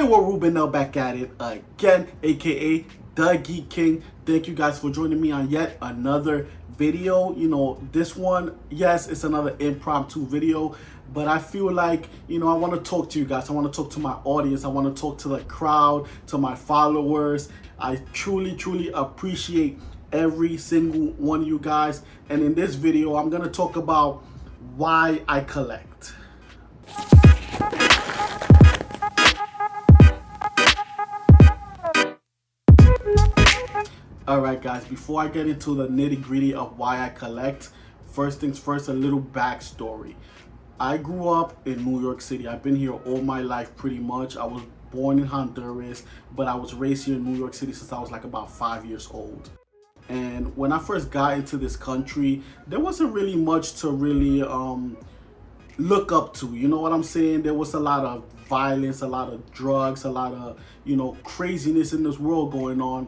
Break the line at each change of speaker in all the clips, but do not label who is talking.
Well, Ruben L back at it again, aka The Geek King. Thank you guys for joining me on yet another video. This one, yes, it's another impromptu video, but I feel like, I want to talk to you guys. I want to talk to my audience. I want to talk to the crowd, to my followers. I truly appreciate every single one of you guys. And in this video, I'm going to talk about why I collect. Alright guys, before I get into the nitty gritty of why I collect, first things first, a little backstory. I grew up in New York City. I've been here all my life pretty much. I was born in Honduras, but I was raised here in New York City since I was like about 5 years old. And when I first got into this country, there wasn't really much to really look up to. You know what I'm saying? There was a lot of violence, a lot of drugs, a lot of, craziness in this world going on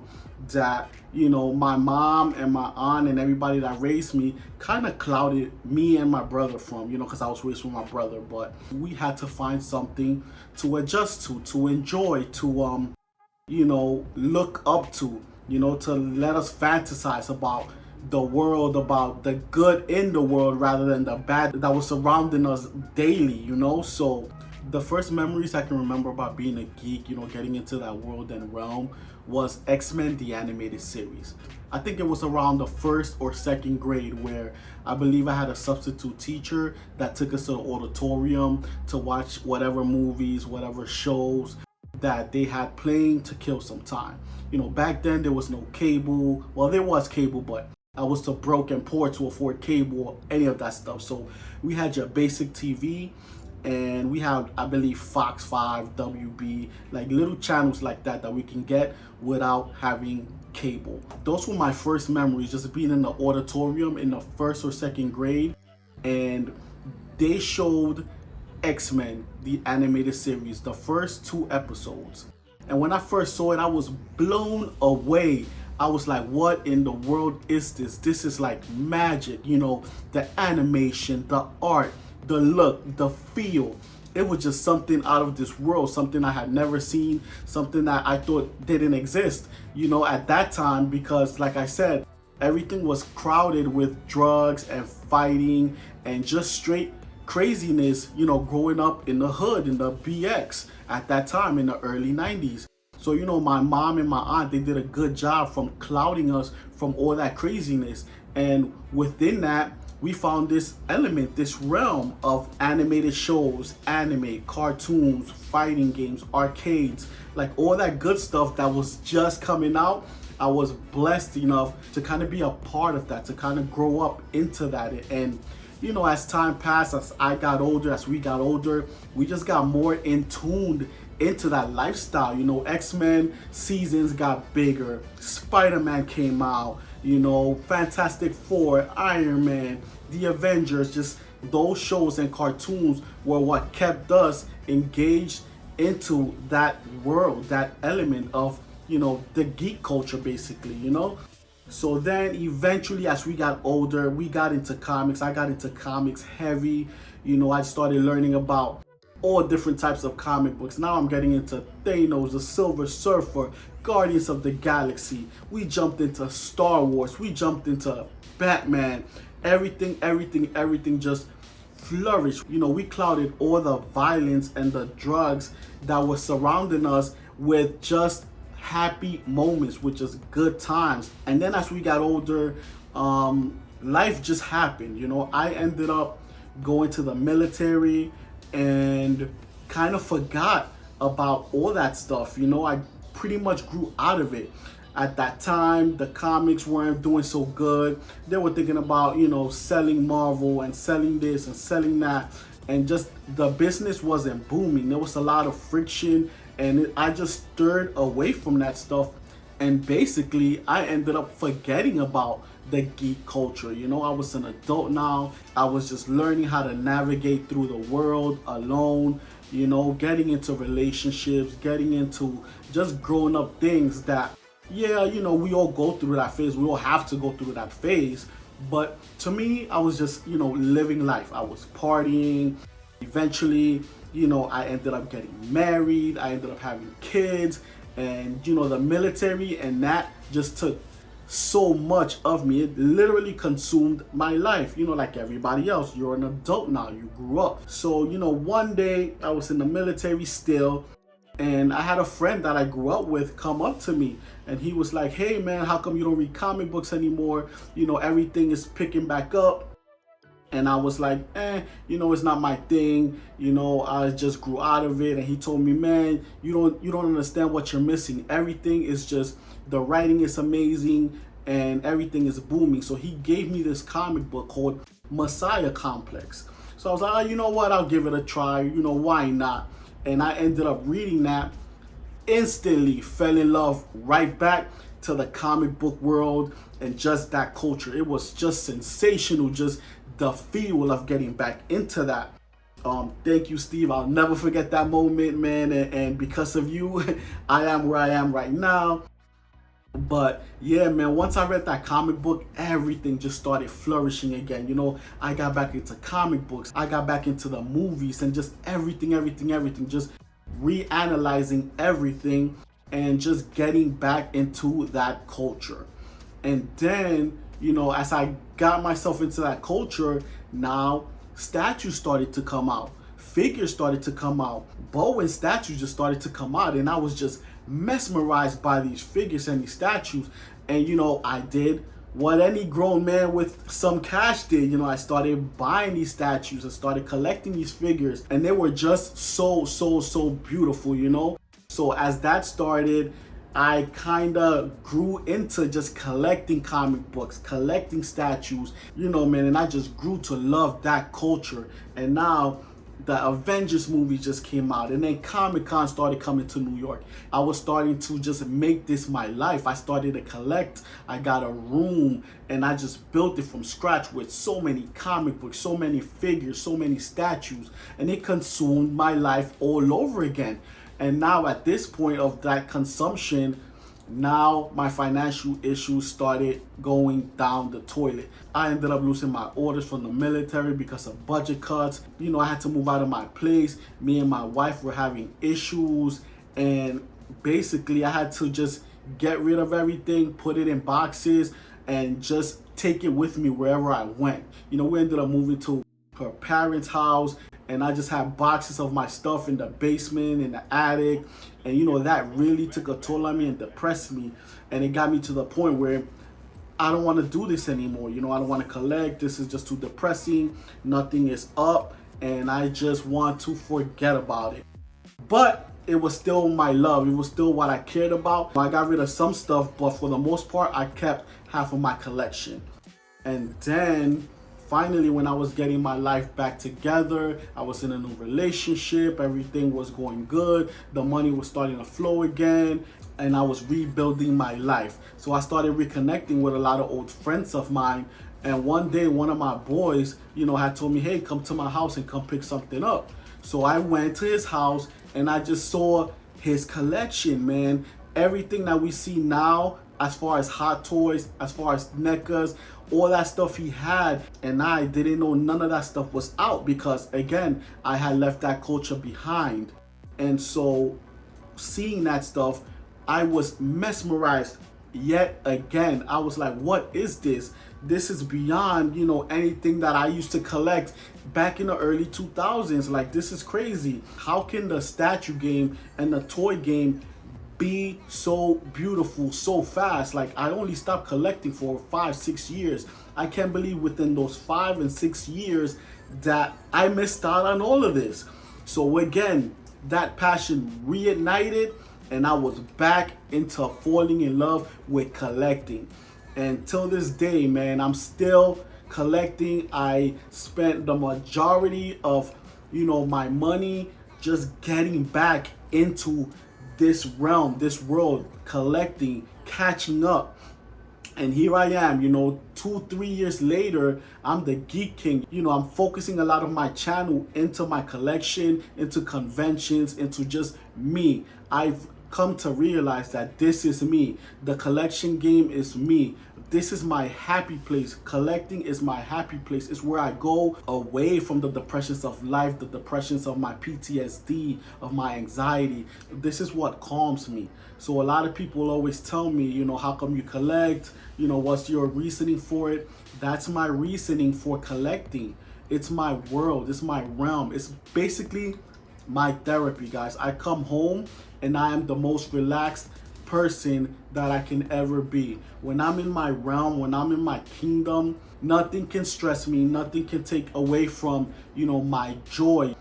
that, my mom and my aunt and everybody that raised me kind of clouded me and my brother from, because I was raised with my brother. But we had to find something to adjust to enjoy, to, look up to, to let us fantasize about the world, about the good in the world rather than the bad that was surrounding us daily, So the first memories I can remember about being a geek, getting into that world and realm was X-Men the animated series. I think it was around the first or second grade where I believe I had a substitute teacher that took us to the auditorium to watch whatever movies, whatever shows that they had playing to kill some time. Back then there was no cable. Well, there was cable, but I was too broke and poor to afford cable or any of that stuff. So we had your basic TV, and we have, I believe, Fox 5, WB, like little channels like that we can get without having cable. Those were my first memories, just being in the auditorium in the first or second grade, and they showed X-Men, the animated series, the first 2 episodes. And when I first saw it, I was blown away. I was like, what in the world is this? This is like magic, the animation, the art, the look, the feel. It was just something out of this world, something I had never seen, something that I thought didn't exist, at that time, because like I said, everything was crowded with drugs and fighting and just straight craziness, growing up in the hood, in the BX at that time in the early 90s. So, my mom and my aunt, they did a good job from clouding us from all that craziness. And within that, we found this element, this realm of animated shows, anime, cartoons, fighting games, arcades, like all that good stuff that was just coming out. I was blessed enough to kind of be a part of that, to kind of grow up into that. And, as time passed, as I got older, as we got older, we just got more in tuned into that lifestyle. X-Men seasons got bigger, Spider-Man came out, Fantastic Four, Iron Man, the Avengers, just those shows and cartoons were what kept us engaged into that world, that element of, the geek culture basically, So then eventually as we got older, we got into comics. I got into comics heavy. I started learning about all different types of comic books. Now I'm getting into Thanos, the Silver Surfer, Guardians of the Galaxy. We jumped into Star Wars. We jumped into Batman. Everything just flourished. We clouded all the violence and the drugs that were surrounding us with just happy moments, with just good times. And then as we got older, life just happened. I ended up going to the military and kind of forgot about all that stuff. I pretty much grew out of it. At that time, the comics weren't doing so good. They were thinking about, selling Marvel and selling this and selling that. And just the business wasn't booming. There was a lot of friction, and I just stirred away from that stuff. And basically, I ended up forgetting about the geek culture. I was an adult now. I was just learning how to navigate through the world alone, getting into relationships, getting into just growing up things that, yeah, we all go through that phase. We all have to go through that phase. But to me, I was just, living life. I was partying. Eventually, I ended up getting married, I ended up having kids, and the military and that just took so much of me. It literally consumed my life. Like everybody else, you're an adult now, you grew up. So one day I was in the military still, and I had a friend that I grew up with come up to me, and he was like, hey man, how come you don't read comic books anymore? Everything is picking back up. And I was like, it's not my thing. I just grew out of it. And he told me, man, you don't understand what you're missing. Everything is just, the writing is amazing and everything is booming. So he gave me this comic book called Messiah Complex. So I was like, oh, you know what? I'll give it a try. Why not? And I ended up reading that, instantly fell in love right back to the comic book world and just that culture. It was just sensational, just the feel of getting back into that. Thank you, Steve. I'll never forget that moment, man. And because of you, I am where I am right now. But yeah, man, once I read that comic book, everything just started flourishing again. I got back into comic books. I got back into the movies and just everything, just reanalyzing everything and just getting back into that culture. And then, as I got myself into that culture, now statues started to come out, figures started to come out, Bowen statues just started to come out, and I was just mesmerized by these figures and these statues. And I did what any grown man with some cash did. I started buying these statues and started collecting these figures, and they were just so beautiful. So as that started, I kind of grew into just collecting comic books, collecting statues, man, and I just grew to love that culture. And now the Avengers movie just came out, and then Comic-Con started coming to New York. I was starting to just make this my life. I started to collect. I got a room, and I just built it from scratch with so many comic books, so many figures, so many statues, and it consumed my life all over again. And now at this point of that consumption, now my financial issues started going down the toilet. I ended up losing my orders from the military because of budget cuts. I had to move out of my place. Me and my wife were having issues, and basically I had to just get rid of everything, put it in boxes, and just take it with me wherever I went. We ended up moving to her parents' house, and I just had boxes of my stuff in the basement, in the attic, and that really took a toll on me and depressed me, and it got me to the point where I don't want to do this anymore. I don't want to collect. This is just too depressing. Nothing is up, and I just want to forget about it. But it was still my love. It was still what I cared about. I got rid of some stuff, but for the most part, I kept half of my collection. And then finally, when I was getting my life back together, I was in a new relationship, everything was going good, the money was starting to flow again, and I was rebuilding my life. So I started reconnecting with a lot of old friends of mine, and one day one of my boys, had told me, hey, come to my house and come pick something up. So I went to his house, and I just saw his collection, man. Everything that we see now, as far as Hot Toys, as far as NECAs, all that stuff he had, and I didn't know none of that stuff was out because, again, I had left that culture behind. And so seeing that stuff, I was mesmerized yet again. I was like, what is this? This is beyond, anything that I used to collect back in the early 2000s. Like, this is crazy. How can the statue game and the toy game be so beautiful so fast? Like, I only stopped collecting for 5-6 years. I can't believe within those 5 and 6 years that I missed out on all of this. So again, that passion reignited, and I was back into falling in love with collecting. And till this day, man, I'm still collecting. I spent the majority of my money just getting back into this realm, this world, collecting, catching up. And here I am, 2-3 years later, I'm the Geek King. I'm focusing a lot of my channel into my collection, into conventions, into just me. I've come to realize that this is me. The collection game is me. this is my happy place. Collecting is my happy place. It's where I go away from the depressions of life, the depressions of my PTSD, of my anxiety. This is what calms me. So a lot of people always tell me, you know, how come you collect? You know, what's your reasoning for it? That's my reasoning for collecting. It's my world. It's my realm. It's basically my therapy, guys. I come home and I am the most relaxed person that I can ever be. When I'm in my realm, when I'm in my kingdom, nothing can stress me, nothing can take away from, you know, my joy.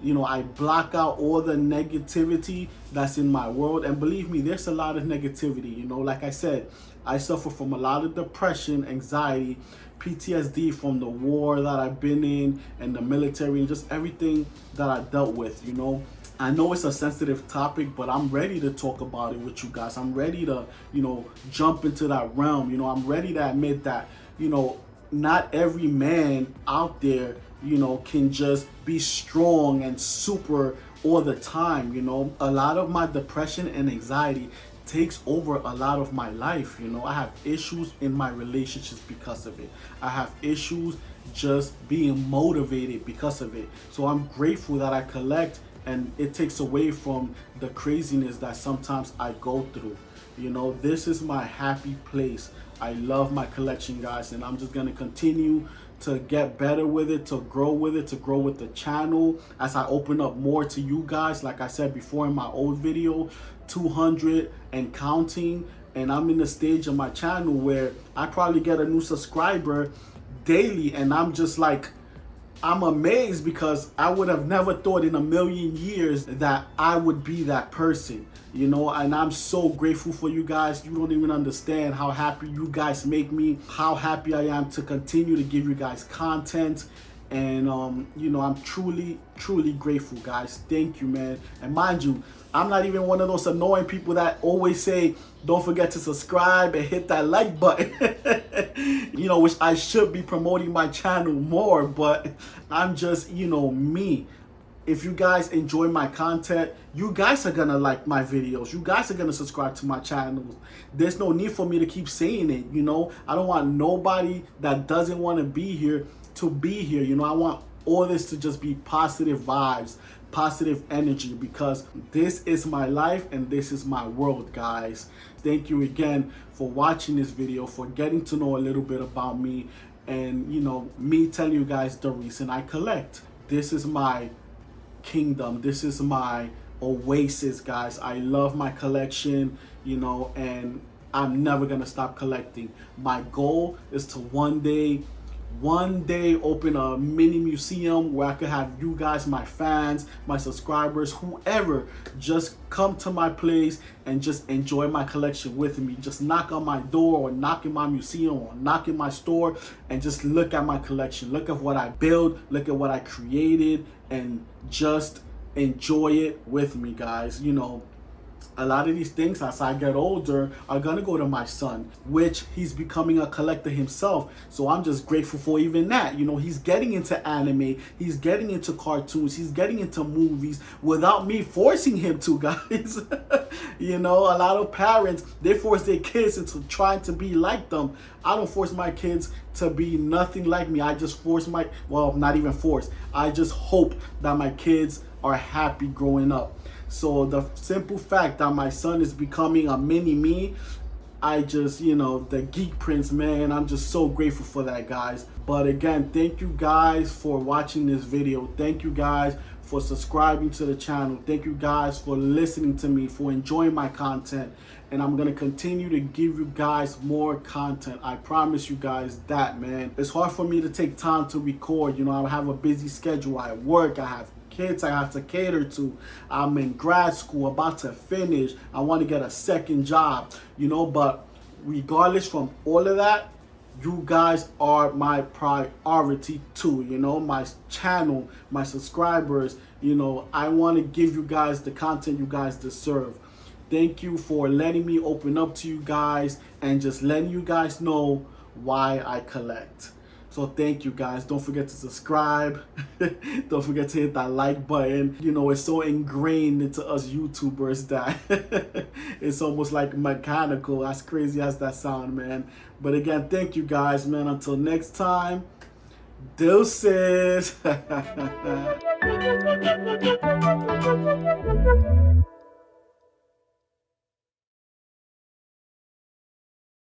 You know, I block out all the negativity that's in my world. And believe me, there's a lot of negativity. You know, like I said, I suffer from a lot of depression, anxiety, PTSD from the war that I've been in and the military and just everything that I dealt with, you know. I know it's a sensitive topic, but I'm ready to talk about it with you guys. I'm ready to, you know, jump into that realm. You know, I'm ready to admit that, you know, not every man out there, you know, can just be strong and super all the time. You know, a lot of my depression and anxiety takes over a lot of my life. You know, I have issues in my relationships because of it. I have issues just being motivated because of it. So I'm grateful that I collect, and it takes away from the craziness that sometimes I go through. You know, this is my happy place. I love my collection, guys, and I'm just gonna continue to get better with it, to grow with it, to grow with the channel as I open up more to you guys. Like I said before in my old video, 200 and counting, and I'm in the stage of my channel where I probably get a new subscriber daily, and I'm just like, I'm amazed because I would have never thought in a million years that I would be that person, you know, and I'm so grateful for you guys. You don't even understand how happy you guys make me, how happy I am to continue to give you guys content. And, you know, I'm truly, truly grateful, guys. Thank you, man. And mind you, I'm not even one of those annoying people that always say, don't forget to subscribe and hit that like button. You know, which I should be promoting my channel more, but I'm just, you know, me. If you guys enjoy my content, you guys are gonna like my videos. You guys are gonna subscribe to my channels. There's no need for me to keep saying it, you know. I don't want nobody that doesn't want to be here to be here. You know, I want all this to just be positive vibes, positive energy, because this is my life and this is my world, guys. Thank you again for watching this video, for getting to know a little bit about me, and, you know, me telling you guys the reason I collect. This is my kingdom. This is my oasis, guys. I love my collection, you know, and I'm never gonna stop collecting. My goal is to one day open a mini museum where I could have you guys, my fans, my subscribers, whoever, just come to my place and just enjoy my collection with me. Just knock on my door or knock in my museum or knock in my store and just look at my collection. Look at what I build, look at what I created, and just enjoy it with me, guys. You know, a lot of these things as I get older are gonna go to my son, which he's becoming a collector himself. So I'm just grateful for even that. You know, he's getting into anime, he's getting into cartoons, he's getting into movies without me forcing him to, guys. You know, a lot of parents, they force their kids into trying to be like them. I don't force my kids to be nothing like me. I just force my, well, not even force. I just hope that my kids are happy growing up. So the simple fact that my son is becoming a mini me, I just, you know, the Geek Prince, man, I'm just so grateful for that, guys. But again, thank you guys for watching this video. Thank you guys for subscribing to the channel. Thank you guys for listening to me, for enjoying my content. And I'm going to continue to give you guys more content. I promise you guys that, man. It's hard for me to take time to record. You know, I have a busy schedule. I work, I have kids I have to cater to. I'm in grad school, about to finish. I want to get a second job, you know, but regardless from all of that, you guys are my priority too, you know, my channel, my subscribers, you know, I want to give you guys the content you guys deserve. Thank you for letting me open up to you guys and just letting you guys know why I collect. So So thank you guys. Don't forget to subscribe. Don't forget to hit that like button. You know, it's so ingrained into us YouTubers that it's almost like mechanical, as crazy as that sound, man. But again, thank you guys, man. Until next time, deuces.